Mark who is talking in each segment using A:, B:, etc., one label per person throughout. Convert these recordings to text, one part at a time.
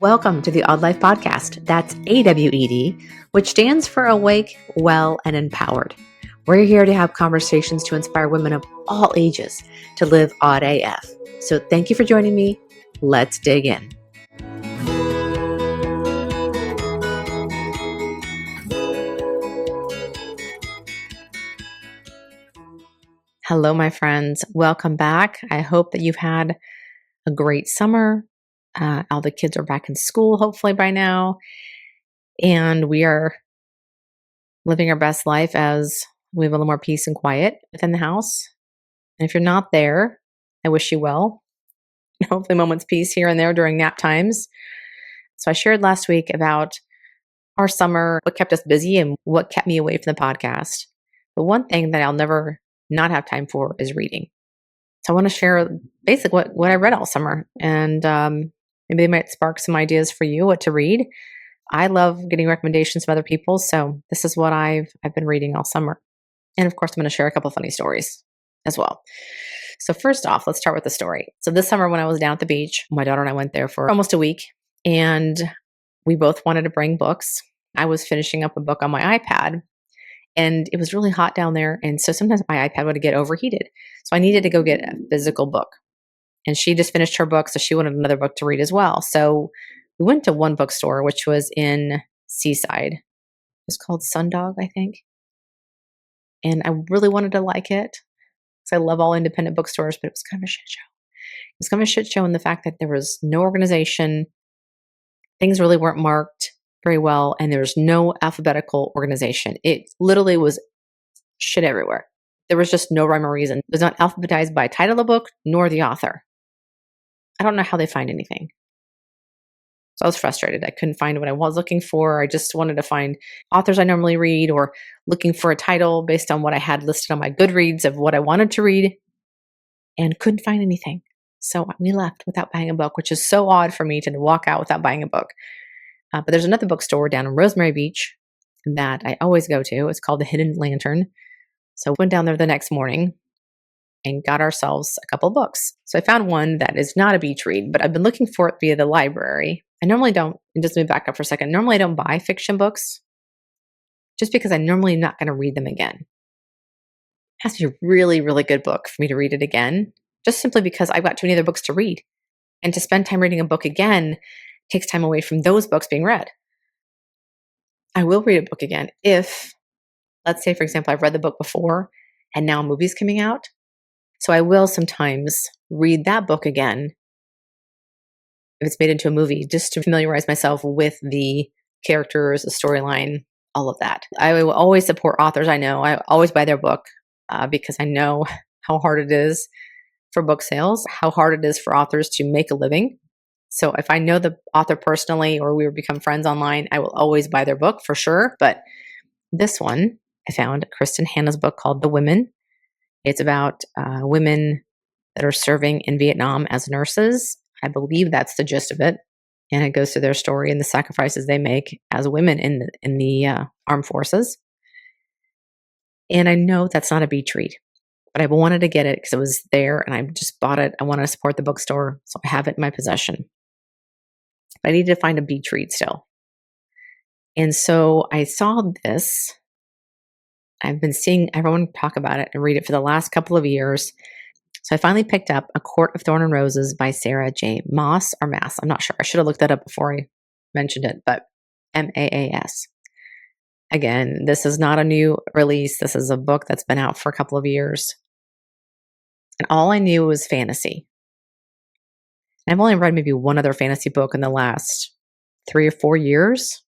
A: Welcome to the Odd Life Podcast. That's AWED, which stands for Awake, Well, and Empowered. We're here to have conversations to inspire women of all ages to live odd AF. So thank you for joining me. Let's dig in. Hello, my friends. Welcome back. I hope that you've had a great summer. All the kids are back in school, hopefully by now. And we are living our best life as we have a little more peace and quiet within the house. And if you're not there, I wish you well. Hopefully moments peace here and there during nap times. So I shared last week about our summer, what kept us busy and what kept me away from the podcast. But one thing that I'll never not have time for is reading. So I want to share basically what I read all summer, and maybe it might spark some ideas for you what to read. I love getting recommendations from other people, so this is what I've been reading all summer. And of course, I'm going to share a couple of funny stories as well. So first off, let's start with the story. So this summer when I was down at the beach, my daughter and I went there for almost a week, and we both wanted to bring books. I was finishing up a book on my iPad, and it was really hot down there, and so sometimes my iPad would get overheated. So I needed to go get a physical book. And she just finished her book, so she wanted another book to read as well. So we went to one bookstore, which was in Seaside. It was called Sundog, I think. And I really wanted to like it because I love all independent bookstores, but it was kind of a shit show. It was kind of a shit show in the fact that there was no organization. Things really weren't marked very well, and there was no alphabetical organization. It literally was shit everywhere. There was just no rhyme or reason. It was not alphabetized by title of the book nor the author. I don't know how they find anything. So I was frustrated. I couldn't find what I was looking for. I just wanted to find authors I normally read, or looking for a title based on what I had listed on my Goodreads of what I wanted to read, and couldn't find anything. So we left without buying a book, which is so odd for me to walk out without buying a book. But there's another bookstore down in Rosemary Beach that I always go to. It's called the Hidden Lantern. So I went down there the next morning and got ourselves a couple of books. So I found one that is not a beach read, but I've been looking for it via the library. I normally don't, and just let me back up for a second. Normally I don't buy fiction books just because I'm normally not going to read them again. It has to be a really, really good book for me to read it again, just simply because I've got too many other books to read. And to spend time reading a book again takes time away from those books being read. I will read a book again if, let's say, for example, I've read the book before and now a movie's coming out. So I will sometimes read that book again if it's made into a movie, just to familiarize myself with the characters, the storyline, all of that. I will always support authors I know. I always buy their book because I know how hard it is for book sales, how hard it is for authors to make a living. So if I know the author personally or we become friends online, I will always buy their book for sure. But this one, I found Kristen Hanna's book called The Women. It's about women that are serving in Vietnam as nurses. I believe that's the gist of it. And it goes through their story and the sacrifices they make as women in the armed forces. And I know that's not a beach read, but I wanted to get it because it was there and I just bought it. I wanted to support the bookstore, so I have it in my possession. But I needed to find a beach read still. And so I saw this. I've been seeing everyone talk about it and read it for the last couple of years. So I finally picked up A Court of Thorn and Roses by Sarah J. Maas or Mass. I'm not sure. I should have looked that up before I mentioned it, but Maas. Again, this is not a new release. This is a book that's been out for a couple of years. And all I knew was fantasy. And I've only read maybe one other fantasy book in the last 3 or 4 years.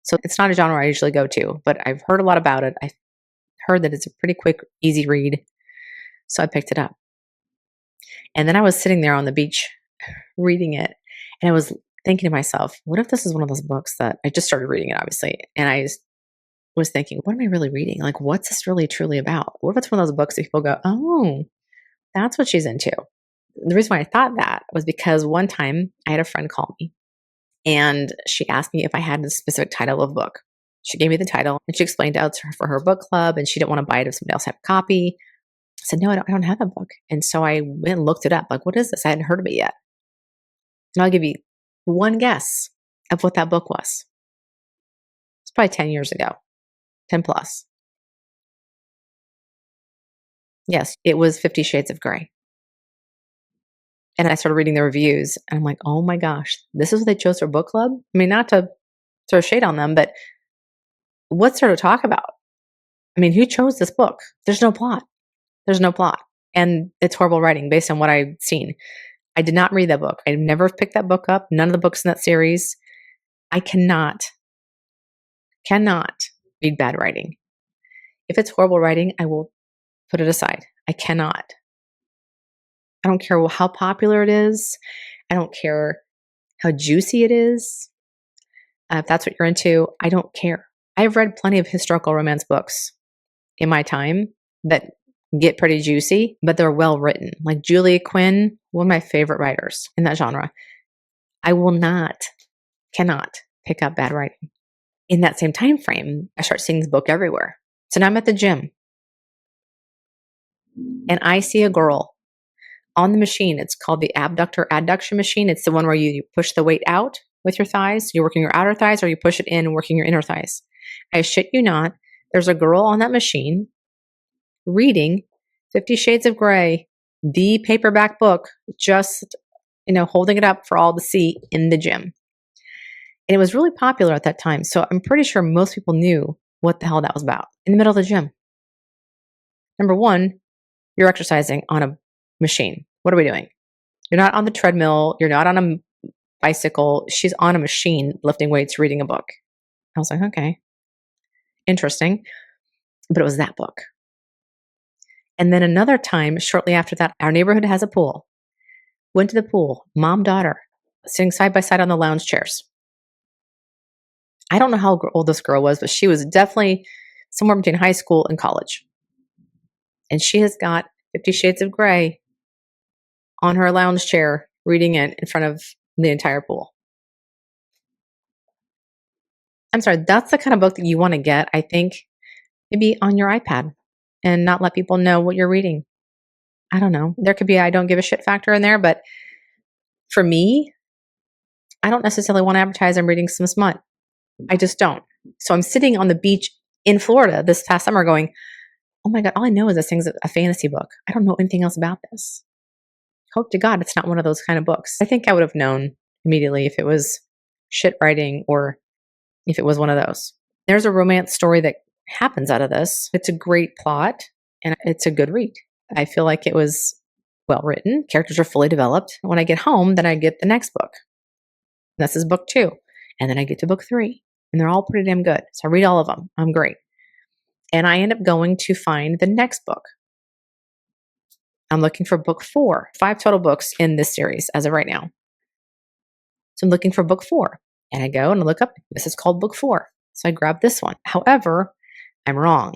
A: So it's not a genre I usually go to, but I've heard a lot about it. I've heard that it's a pretty quick, easy read. So I picked it up. And then I was sitting there on the beach reading it. And I was thinking to myself, what if this is one of those books that I just started reading it, obviously. And I was thinking, what am I really reading? Like, what's this really truly about? What if it's one of those books that people go, oh, that's what she's into? The reason why I thought that was because one time I had a friend call me and she asked me if I had a specific title of a book. She gave me the title and she explained it out to her for her book club and she didn't want to buy it if somebody else had a copy. I said, no, I don't have that book. And so I went and looked it up. Like, what is this? I hadn't heard of it yet. And I'll give you one guess of what that book was. It's probably 10 years ago, 10 plus. Yes, it was 50 Shades of Grey. And I started reading the reviews and I'm like, oh my gosh, this is what they chose for book club? I mean, not to throw shade on them, but what's there to talk about? I mean, who chose this book? There's no plot. There's no plot. And it's horrible writing based on what I've seen. I did not read that book. I never picked that book up. None of the books in that series. I cannot read bad writing. If it's horrible writing, I will put it aside. I cannot. I don't care how popular it is. I don't care how juicy it is. If that's what you're into, I don't care. I've read plenty of historical romance books in my time that get pretty juicy, but they're well written. Like Julia Quinn, one of my favorite writers in that genre. I cannot pick up bad writing. In that same time frame, I start seeing this book everywhere. So now I'm at the gym and I see a girl on the machine. It's called the abductor adduction machine. It's the one where you push the weight out with your thighs. You're working your outer thighs or you push it in and working your inner thighs. I shit you not. There's a girl on that machine reading 50 Shades of Grey, the paperback book, just, holding it up for all to see in the gym. And it was really popular at that time. So I'm pretty sure most people knew what the hell that was about in the middle of the gym. Number one, you're exercising on a machine. What are we doing? You're not on the treadmill. You're not on a bicycle. She's on a machine lifting weights, reading a book. I was like, okay, interesting. But it was that book. And then another time, shortly after that, our neighborhood has a pool. Went to the pool, mom, daughter, sitting side by side on the lounge chairs. I don't know how old this girl was, but she was definitely somewhere between high school and college. And she has got 50 Shades of Grey on her lounge chair, reading it in front of the entire pool. I'm sorry, that's the kind of book that you want to get, I think, maybe on your iPad and not let people know what you're reading. I don't know. There could be I don't give a shit factor in there, but for me, I don't necessarily want to advertise I'm reading some smut. I just don't. So I'm sitting on the beach in Florida this past summer going, oh my God, all I know is this thing's a fantasy book. I don't know anything else about this. Hope to God it's not one of those kind of books. I think I would have known immediately if it was shit writing or if it was one of those. There's a romance story that happens out of this. It's a great plot and it's a good read. I feel like it was well written. Characters are fully developed. When I get home, then I get the next book. This is book 2. And then I get to book 3. And they're all pretty damn good. So I read all of them. I'm great. And I end up going to find the next book. I'm looking for book 4. 5 total books in this series as of right now. So I'm looking for book 4. And I go and I look up, this is called book 4. So I grab this one. However, I'm wrong.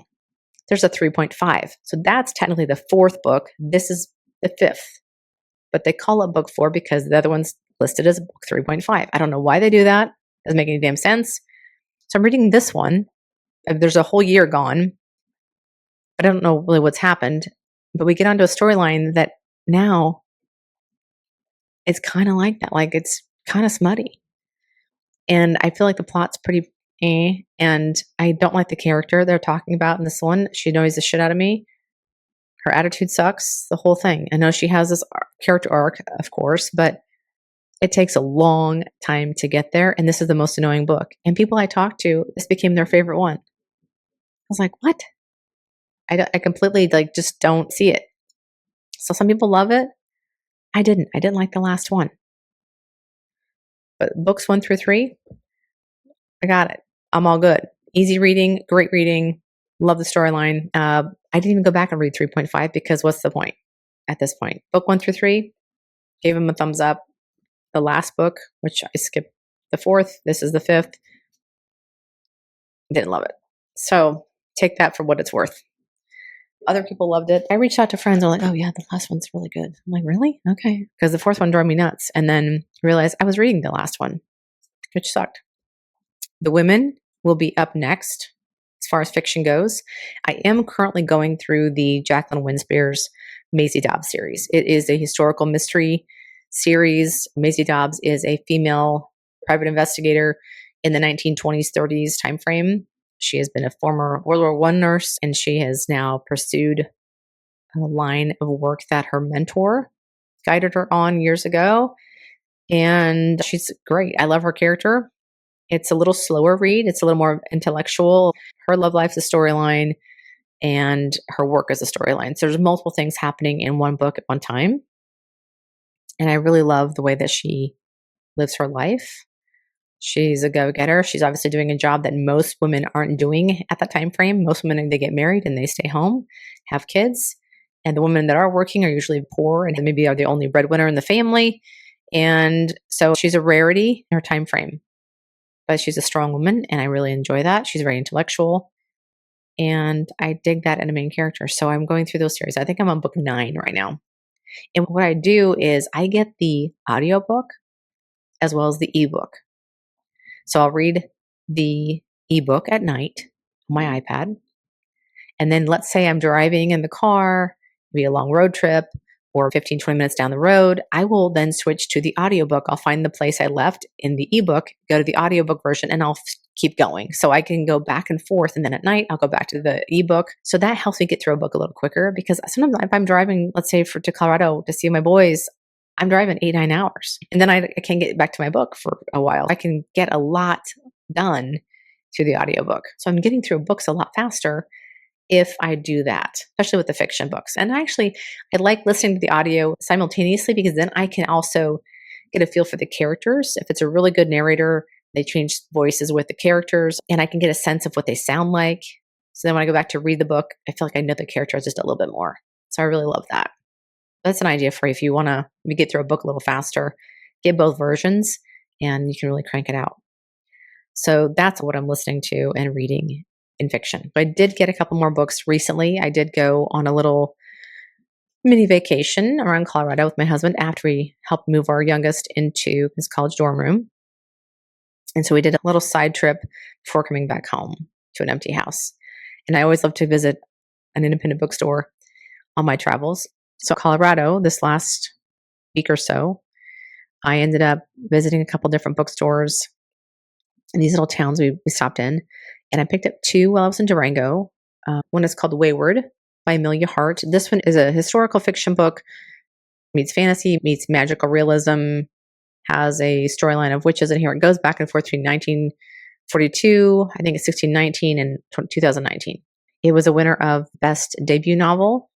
A: There's a 3.5. So that's technically the 4th book. This is the 5th. But they call it book 4 because the other one's listed as book 3.5. I don't know why they do that. Doesn't make any damn sense. So I'm reading this one. There's a whole year gone. I don't know really what's happened. But we get onto a storyline that now it's kind of like that. Like it's kind of smutty. And I feel like the plot's pretty and I don't like the character they're talking about in this one. She annoys the shit out of me. Her attitude sucks, the whole thing. I know she has this character arc, of course, but it takes a long time to get there. And this is the most annoying book. And people I talked to, this became their favorite one. I was like, what? I completely just don't see it. So some people love it. I didn't like the last one. But books 1 through 3, I got it. I'm all good. Easy reading, great reading. Love the storyline. I didn't even go back and read 3.5 because what's the point at this point? Book 1 through 3, gave them a thumbs up. The last book, which I skipped the 4th, this is the 5th. Didn't love it. So take that for what it's worth. Other people loved it. I reached out to friends. They're like, oh yeah, the last one's really good. I'm like, really? Okay. Because the 4th one drove me nuts. And then realized I was reading the last one, which sucked. The Women will be up next as far as fiction goes. I am currently going through the Jacqueline Winspear's Maisie Dobbs series. It is a historical mystery series. Maisie Dobbs is a female private investigator in the 1920s, 30s timeframe. She has been a former World War I nurse, and she has now pursued a line of work that her mentor guided her on years ago. And she's great. I love her character. It's a little slower read. It's a little more intellectual. Her love life is a storyline, and her work is a storyline. So there's multiple things happening in one book at one time. And I really love the way that she lives her life. She's a go-getter. She's obviously doing a job that most women aren't doing at that time frame. Most women, they get married and they stay home, have kids. And the women that are working are usually poor and maybe are the only breadwinner in the family. And so she's a rarity in her time frame. But she's a strong woman, and I really enjoy that. She's very intellectual, and I dig that in a main character. So I'm going through those series. I think I'm on book 9 right now. And what I do is I get the audiobook as well as the ebook. So I'll read the ebook at night on my iPad. And then let's say I'm driving in the car, maybe a long road trip, or 15, 20 minutes down the road, I will then switch to the audiobook. I'll find the place I left in the ebook, go to the audiobook version, and I'll keep going. So I can go back and forth. And then at night, I'll go back to the ebook. So that helps me get through a book a little quicker, because sometimes if I'm driving, let's say to Colorado to see my boys, I'm driving 8, 9 hours. And then I can't get back to my book for a while. I can get a lot done through the audiobook. So I'm getting through books a lot faster if I do that, especially with the fiction books. And actually, I like listening to the audio simultaneously, because then I can also get a feel for the characters. If it's a really good narrator, they change voices with the characters, and I can get a sense of what they sound like. So then when I go back to read the book, I feel like I know the characters just a little bit more. So I really love that. That's an idea for you if you want to get through a book a little faster. Get both versions, and you can really crank it out. So that's what I'm listening to and reading in fiction. I did get a couple more books recently. I did go on a little mini vacation around Colorado with my husband after we helped move our youngest into his college dorm room. And so we did a little side trip before coming back home to an empty house. And I always love to visit an independent bookstore on my travels. So Colorado, this last week or so, I ended up visiting a couple different bookstores in these little towns we stopped in. And I picked up 2 while I was in Durango. One is called Wayward by Amelia Hart. This one is a historical fiction book, meets fantasy, meets magical realism, has a storyline of witches in here. It goes back and forth between 1942, I think it's 1619, and 2019. It was a winner of Best Debut Novel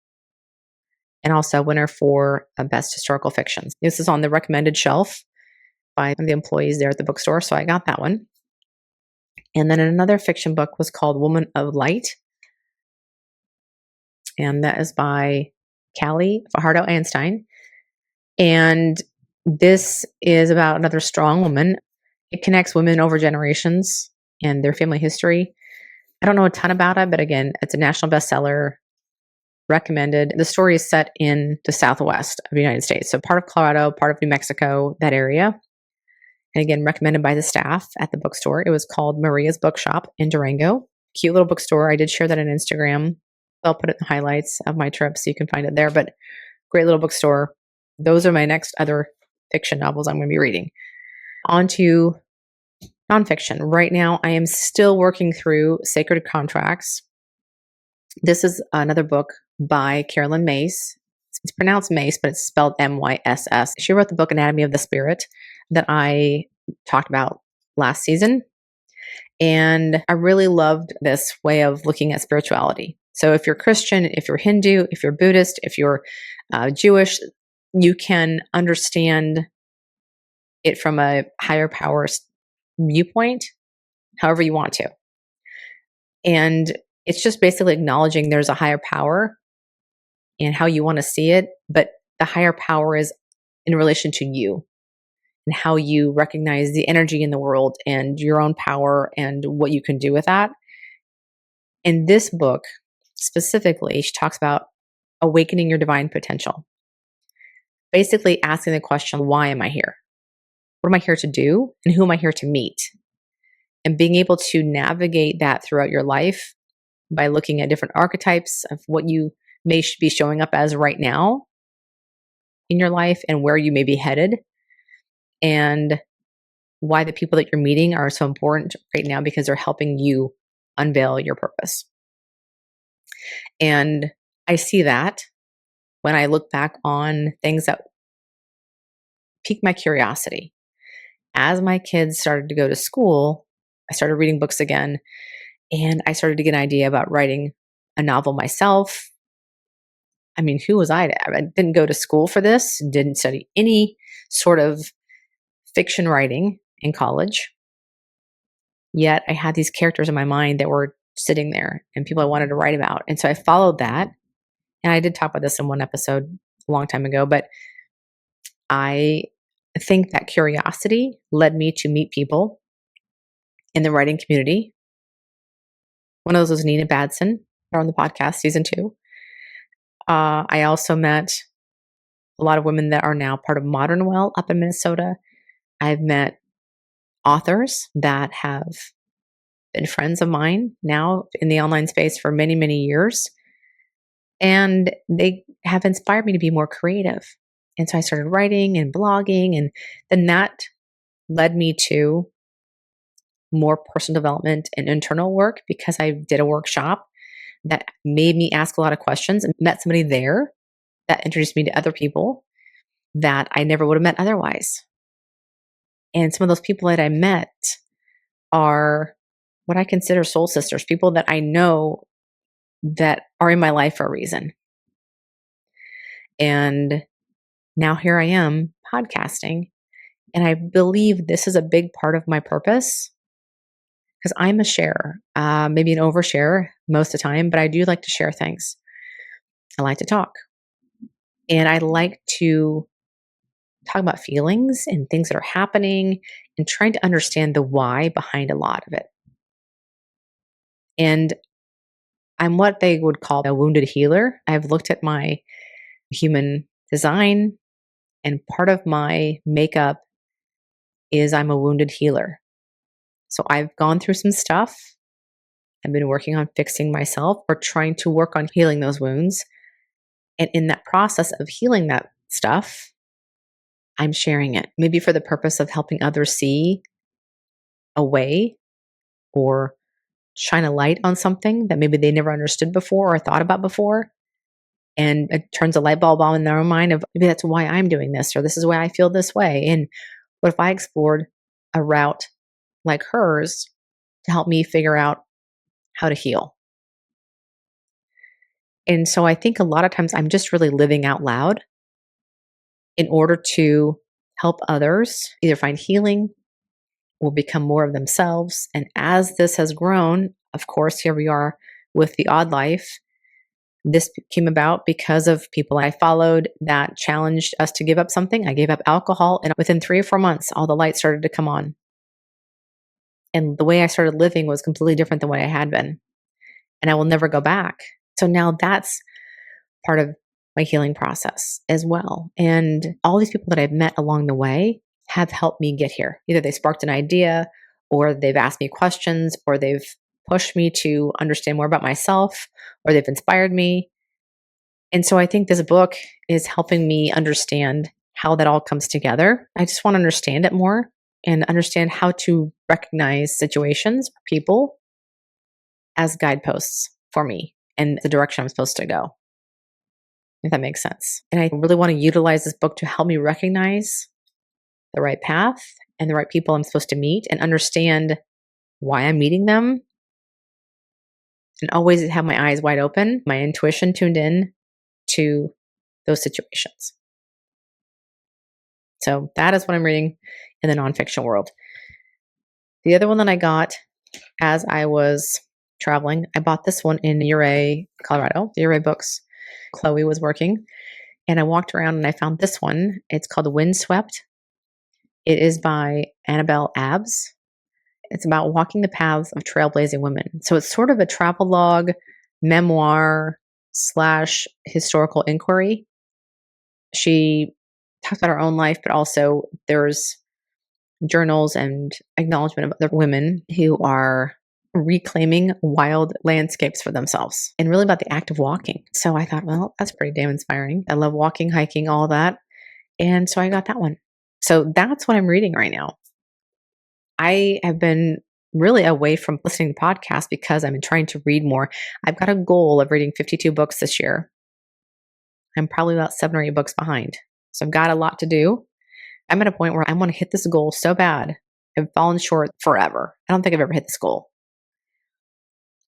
A: and also a winner for Best Historical Fiction. This is on the recommended shelf by the employees there at the bookstore, so I got that one. And then another fiction book was called Woman of Light. And that is by Hallie Einstein. And this is about another strong woman. It connects women over generations and their family history. I don't know a ton about it, but again, it's a national bestseller, recommended. The story is set in the Southwest of the United States. So part of Colorado, part of New Mexico, that area. And again, recommended by the staff at the bookstore. It was called Maria's Bookshop in Durango. Cute little bookstore. I did share that on Instagram. I'll put it in the highlights of my trip so you can find it there. But great little bookstore. Those are my next other fiction novels I'm going to be reading. On to nonfiction. Right now, I am still working through Sacred Contracts. This is another book by Carolyn Myss. It's pronounced Mace, but it's spelled M-Y-S-S. She wrote the book Anatomy of the Spirit that I talked about last season. And I really loved this way of looking at spirituality. So if you're Christian, if you're Hindu, if you're Buddhist, if you're Jewish, you can understand it from a higher power viewpoint, however you want to. And it's just basically acknowledging there's a higher power and how you want to see it, but the higher power is in relation to you and how you recognize the energy in the world and your own power and what you can do with that. In this book, specifically, she talks about awakening your divine potential. Basically asking the question, why am I here? What am I here to do? And who am I here to meet? And being able to navigate that throughout your life by looking at different archetypes of what you may be showing up as right now, in your life and where you may be headed, and why the people that you're meeting are so important right now because they're helping you unveil your purpose. And I see that when I look back on things that pique my curiosity. As my kids started to go to school, I started reading books again, and I started to get an idea about writing a novel myself. I mean, who was I? I didn't go to school for this, didn't study any sort of fiction writing in college. Yet I had these characters in my mind that were sitting there and people I wanted to write about. And so I followed that. And I did talk about this in one episode a long time ago, but I think that curiosity led me to meet people in the writing community. One of those was Nina Badson, on the podcast, season 2. I also met a lot of women that are now part of Modern Well up in Minnesota. I've met authors that have been friends of mine now in the online space for many, many years. And they have inspired me to be more creative. And so I started writing and blogging, and then that led me to more personal development and internal work because I did a workshop that made me ask a lot of questions and met somebody there that introduced me to other people that I never would have met otherwise. And some of those people that I met are what I consider soul sisters, people that I know that are in my life for a reason. And now here I am podcasting. And I believe this is a big part of my purpose because I'm a sharer, maybe an oversharer most of the time, but I do like to share things. I like to talk. And I like to talk about feelings and things that are happening and trying to understand the why behind a lot of it. And I'm what they would call a wounded healer. I've looked at my human design, and part of my makeup is I'm a wounded healer. So I've gone through some stuff. I've been working on fixing myself or trying to work on healing those wounds. And in that process of healing that stuff, I'm sharing it, maybe for the purpose of helping others see a way or shine a light on something that maybe they never understood before or thought about before. And it turns a light bulb on in their own mind of maybe that's why I'm doing this, or this is why I feel this way. And what if I explored a route like hers to help me figure out how to heal? And so I think a lot of times I'm just really living out loud in order to help others either find healing or become more of themselves. And as this has grown, of course, here we are with the Odd Life. This came about because of people I followed that challenged us to give up something. I gave up alcohol, and within 3 or 4 months, all the lights started to come on. And the way I started living was completely different than what I had been. And I will never go back. So now that's part of my healing process as well. And all these people that I've met along the way have helped me get here. Either they sparked an idea, or they've asked me questions, or they've pushed me to understand more about myself, or they've inspired me. And so I think this book is helping me understand how that all comes together. I just want to understand it more and understand how to recognize situations, people as guideposts for me and the direction I'm supposed to go, if that makes sense. And I really want to utilize this book to help me recognize the right path and the right people I'm supposed to meet and understand why I'm meeting them, and always have my eyes wide open, my intuition tuned in to those situations. So that is what I'm reading in the nonfiction world. The other one that I got as I was traveling, I bought this one in Ouray, Colorado, the Ouray Books. Chloe was working, and I walked around and I found this one. It's called Windswept. It is by Annabelle Abbs. It's about walking the paths of trailblazing women. So it's sort of a travelogue, memoir / historical inquiry. She talks about her own life, but also there's journals and acknowledgement of other women who are reclaiming wild landscapes for themselves and really about the act of walking. So I thought, well, that's pretty damn inspiring. I love walking, hiking, all that. And so I got that one. So that's what I'm reading right now. I have been really away from listening to podcasts because I'm trying to read more. I've got a goal of reading 52 books this year. I'm probably about 7 or 8 books behind. So I've got a lot to do. I'm at a point where I want to hit this goal so bad. I've fallen short forever. I don't think I've ever hit this goal.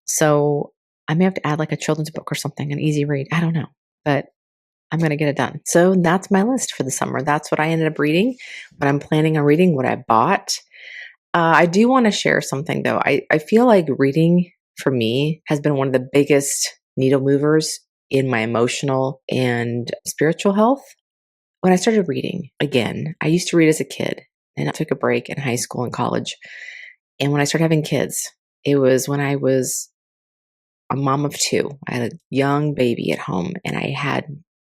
A: So I may have to add like a children's book or something, an easy read. I don't know, but I'm going to get it done. So that's my list for the summer. That's what I ended up reading, what I'm planning on reading, what I bought. I do want to share something though. I feel like reading for me has been one of the biggest needle movers in my emotional and spiritual health. When I started reading again, I used to read as a kid and I took a break in high school and college. And when I started having kids, it was when I was a mom of two. I had a young baby at home and I had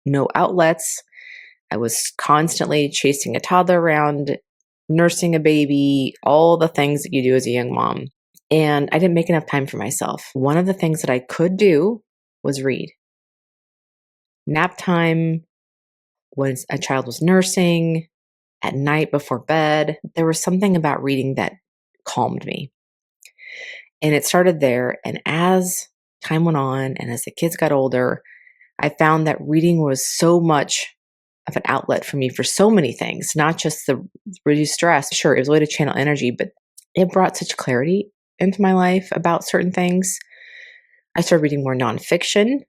A: no outlets. I was constantly chasing a toddler around, nursing a baby, all the things that you do as a young mom. And I didn't make enough time for myself. One of the things that I could do was read. Nap time, when a child was nursing, at night before bed, there was something about reading that calmed me. And it started there. And as time went on and as the kids got older, I found that reading was so much of an outlet for me for so many things, not just the reduced stress. Sure, it was a way to channel energy, but it brought such clarity into my life about certain things. I started reading more nonfiction.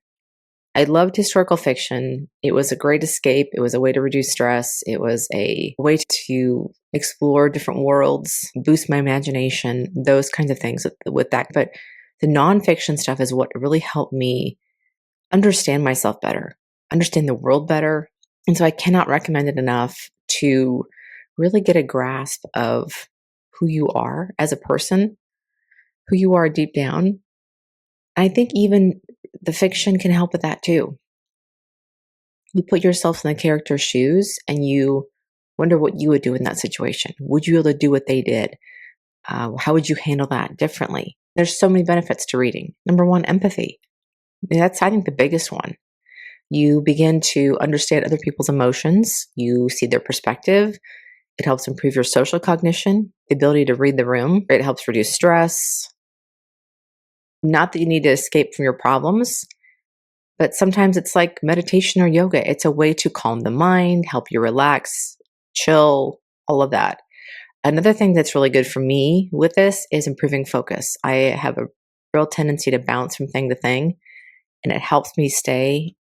A: I loved historical fiction. It was a great escape. It was a way to reduce stress. It was a way to explore different worlds, boost my imagination, those kinds of things with that. But the nonfiction stuff is what really helped me understand myself better, understand the world better. And so I cannot recommend it enough to really get a grasp of who you are as a person, who you are deep down. I think even the fiction can help with that too. You put yourself in the character's shoes and you wonder what you would do in that situation. Would you be able to do what they did? How would you handle that differently? There's so many benefits to reading. Number one, empathy. That's, I think, the biggest one. You begin to understand other people's emotions. You see their perspective. It helps improve your social cognition, the ability to read the room. It helps reduce stress. Not that you need to escape from your problems, but sometimes it's like meditation or yoga. It's a way to calm the mind, help you relax, chill, all of that. Another thing that's really good for me with this is improving focus. I have a real tendency to bounce from thing to thing, and it helps me stay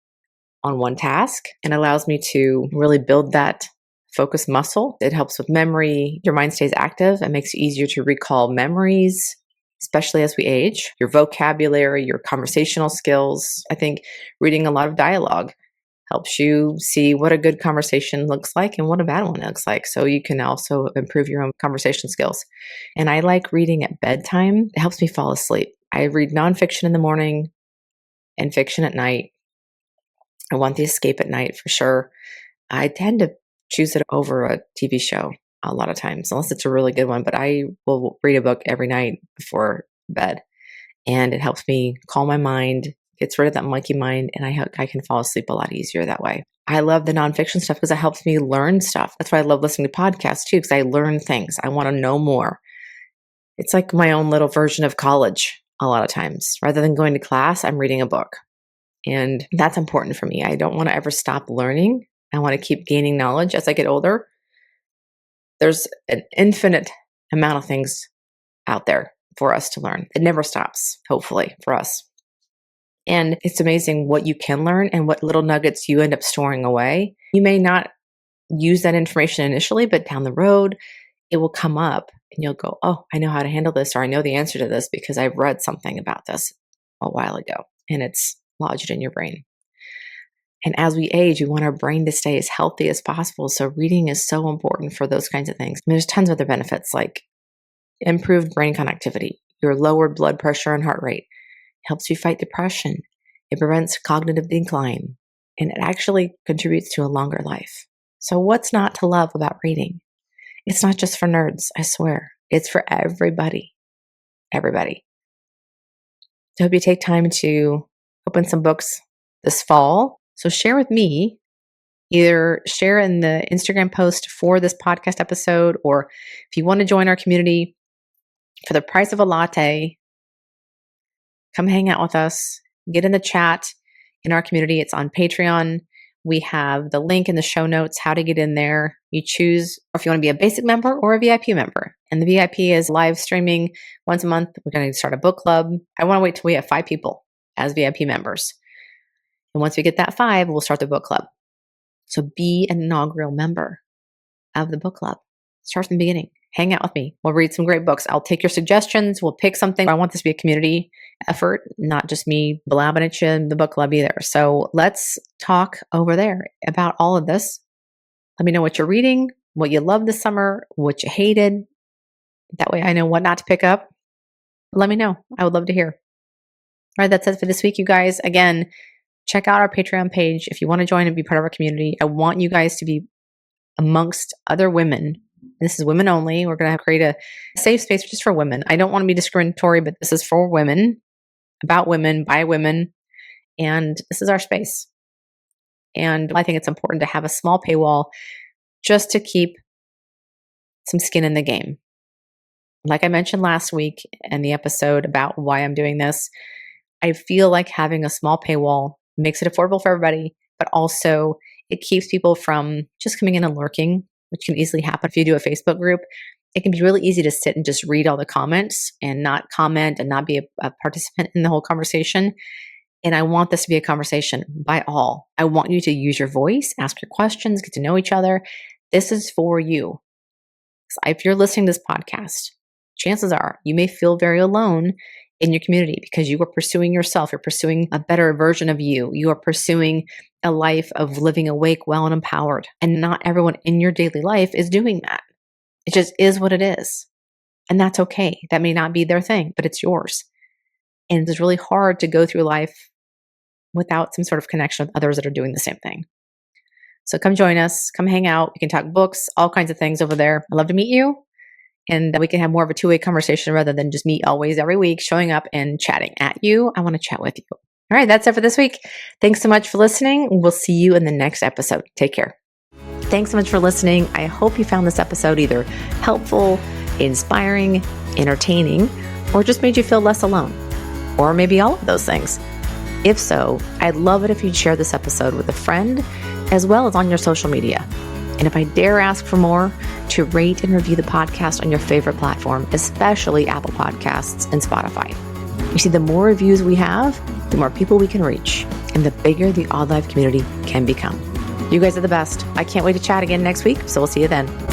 A: on one task and allows me to really build that focus muscle. It helps with memory. Your mind stays active. It makes it easier to recall memories, especially as we age. Your vocabulary, your conversational skills. I think reading a lot of dialogue helps you see what a good conversation looks like and what a bad one looks like. So you can also improve your own conversation skills. And I like reading at bedtime. It helps me fall asleep. I read nonfiction in the morning and fiction at night. I want the escape at night for sure. I tend to choose it over a TV show a lot of times, unless it's a really good one. But I will read a book every night before bed, and it helps me calm my mind, gets rid of that monkey mind, and I can fall asleep a lot easier that way. I love the nonfiction stuff because it helps me learn stuff. That's why I love listening to podcasts too, because I learn things. I want to know more. It's like my own little version of college a lot of times. Rather than going to class, I'm reading a book. And that's important for me. I don't want to ever stop learning. I want to keep gaining knowledge as I get older. There's an infinite amount of things out there for us to learn. It never stops, hopefully, for us. And it's amazing what you can learn and what little nuggets you end up storing away. You may not use that information initially, but down the road, it will come up and you'll go, oh, I know how to handle this, or I know the answer to this because I've read something about this a while ago, and it's lodged in your brain. And as we age, we want our brain to stay as healthy as possible. So reading is so important for those kinds of things. I mean, there's tons of other benefits like improved brain connectivity, your lowered blood pressure and heart rate, helps you fight depression. It prevents cognitive decline, and it actually contributes to a longer life. So what's not to love about reading? It's not just for nerds, I swear. It's for everybody. Everybody. So I hope you take time to open some books this fall. So share with me Either share in the Instagram post for this podcast episode, or if you want to join our community for the price of a latte, come hang out with us, get in the chat in our community. It's on Patreon. We have the link in the show notes, how to get in there. You choose if you want to be a basic member or a VIP member. And the VIP is live streaming once a month. We're going to start a book club. I want to wait till we have 5 people as VIP members. And once we get that 5, we'll start the book club. So be an inaugural member of the book club. Start from the beginning. Hang out with me. We'll read some great books. I'll take your suggestions. We'll pick something. I want this to be a community effort, not just me blabbing at you in the book club either. So let's talk over there about all of this. Let me know what you're reading, what you loved this summer, what you hated. That way I know what not to pick up. Let me know. I would love to hear. All right, that's it for this week, you guys. Again, check out our Patreon page if you want to join and be part of our community. I want you guys to be amongst other women. This is women only. We're going to create a safe space just for women. I don't want to be discriminatory, but this is for women, about women, by women, and this is our space. And I think it's important to have a small paywall just to keep some skin in the game. Like I mentioned last week in the episode about why I'm doing this, I feel like having a small paywall makes it affordable for everybody, but also it keeps people from just coming in and lurking, which can easily happen if you do a Facebook group. It can be really easy to sit and just read all the comments and not comment and not be a participant in the whole conversation. And I want this to be a conversation by all. I want you to use your voice, ask your questions, get to know each other. This is for you. If you're listening to this podcast, chances are you may feel very alone in your community because you are pursuing yourself. You're pursuing a better version of you. You are pursuing a life of living awake, well, and empowered. And not everyone in your daily life is doing that. It just is what it is. And that's okay. That may not be their thing, but it's yours. And it's really hard to go through life without some sort of connection with others that are doing the same thing. So come join us. Come hang out. We can talk books, all kinds of things over there. I'd love to meet you. And we can have more of a two-way conversation rather than just me always every week showing up and chatting at you. I want to chat with you. All right, that's it for this week. Thanks so much for listening. We'll see you in the next episode. Take care. Thanks so much for listening. I hope you found this episode either helpful, inspiring, entertaining, or just made you feel less alone. Or maybe all of those things. If so, I'd love it if you'd share this episode with a friend as well as on your social media. And if I dare ask for more, to rate and review the podcast on your favorite platform, especially Apple Podcasts and Spotify. You see, the more reviews we have, the more people we can reach, and the bigger the Odd Life community can become. You guys are the best. I can't wait to chat again next week, so we'll see you then.